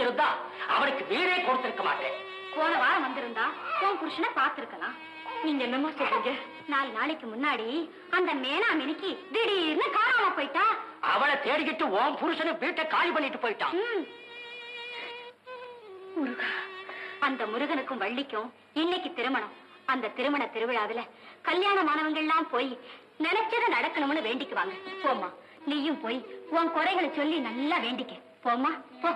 வந்திருந்தா அவனுக்கு வீடே கொடுத்திருக்க மாட்டேன். போன வாரம் வந்திருந்தா உன் புருஷனை பார்த்திருக்கலாம். நீங்க என்னமா சொல்றீங்க? 4 நாளைக்கு முன்னாடி அந்த மேனா மினிக்கு திடீர்னு காணாம போயிட்டா. அவளை தேடிக்கிட்டு உன் புருஷனை வீட்டை காலி பண்ணிட்டு போயிட்டான். முருகா, அந்த முருகனுக்கும் வள்ளிக்கும் இன்னைக்கு திருமணம். அந்த திருமண திருவிழாவில கல்யாணமானவங்க எல்லாம் போய் நினைச்சதை நடக்கணும்னு வேண்டிக்குவாங்க. போமா, நீயும் போய் உன் குறைகளை சொல்லி நல்லா வேண்டிக்க. போமா, போ.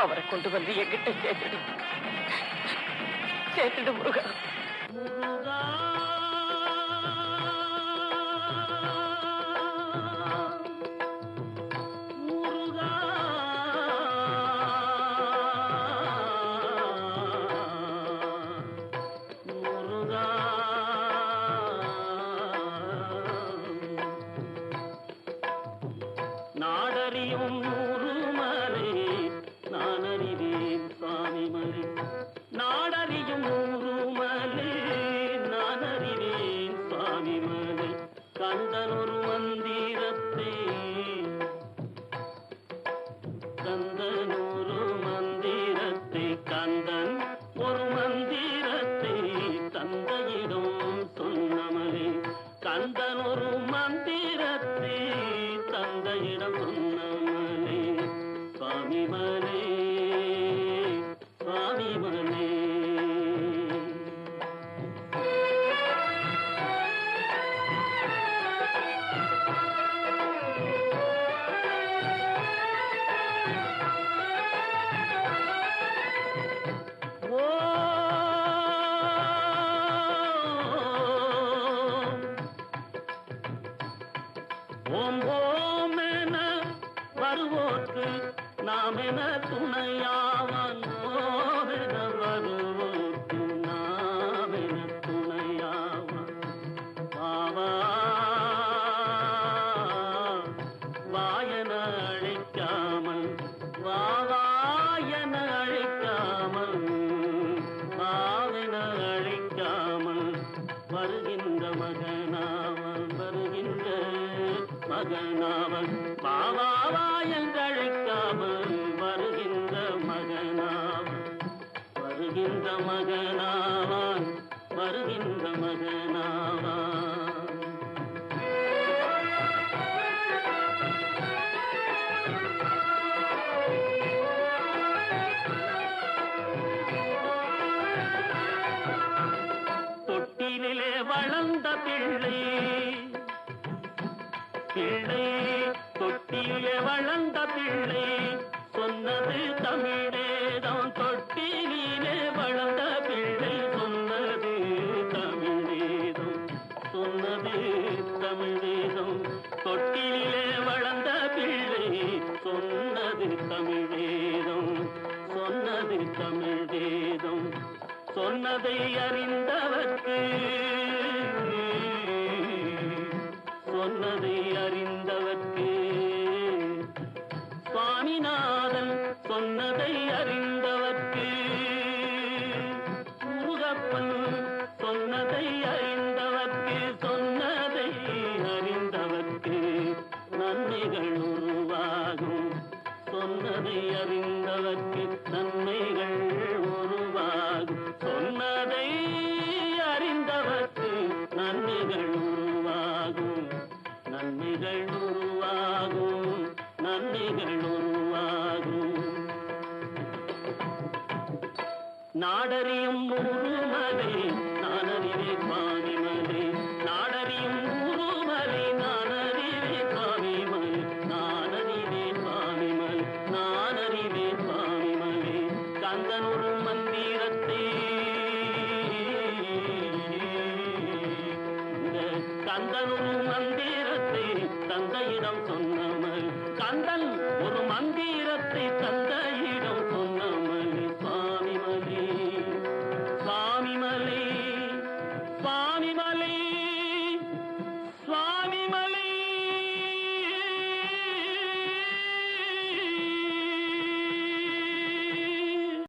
அவரை கொண்டு வந்து என்கிட்ட சேர்த்துடு முருகா. நாடறியும் ஊருமலை நான் அறிவேன் சுவாமி மலை. நாடறியும் ஊருமலை நான் அறிவேன் சுவாமி மலை. கந்தன் ஒரு மந்திரத்தை கந்தன் ஒரு மந்திரத்தை கந்தன் ஒரு மந்திரத்தை தந்தையிடம் சொன்னமலை. கந்தன் ஒரு மந்திரத்தை தந்தையிடம் சொன்னமலை. சுவாமி மலை சுவாமி மலை. ஓம் ஓம் என வருவோர்க்கு நாம் என துணையாவான். ஓமென வருவோர்க்கு நாம் என துணையாவான். வாவா வாயன அழைக்காமல் வாவாயன அழைக்காமல் வாவென அழைக்காமல் வருகின்ற மகனாவன் வருகின்ற மகனாவன். வாவாயங்கழைக்காமல் வருகின்ற மகனாவன் வருகின்ற மகனாவான் வருகின்ற மகனாவான். தொட்டிலே வளர்ந்த பிள்ளை பிள்ளை தொட்டிலே வளர்ந்த பிள்ளை சொன்னது தமிழேதான். தொட்டிலே வளர்ந்த பிள்ளை சொன்னது தமிழேதான் சொன்னது தமிழ் வேதம் சொன்னதை அறிந்தவர்க்கு சொன்னதை அறிந்தவர்க்கு சுவாமிநாதன் சொன்னதை அறிந்தவர்க்கு முருகப்பன் சொன்னதை அறிந்தவர்க்கு சொன்னதை அறிந்தவர்க்கு நன்மைகள் உருவாகும் சொன்னதை அறிந்தவர்க்கு நன்மைகள் உருவாகும் சொன்னதை அறிந்தவர்க்கு நன்மைகள் உருவாகும் நன்மைகள் உருவாகும் நன்மைகள் உருவாகும் நாடறியும் நூறுமலை நானறிவே சுவாமிமலை நாடறியும் நூறுமலை நானறிவே சுவாமிமலை நானறிவே சுவாமிமலை நானறிவே சுவாமிமலை கந்தனொரு மந்திரத்தை கந்தனொரு மந்திரத்தை தந்தையிடம் சொன்னமல் கந்தன் ஒரு மந்திரத்தை தந்த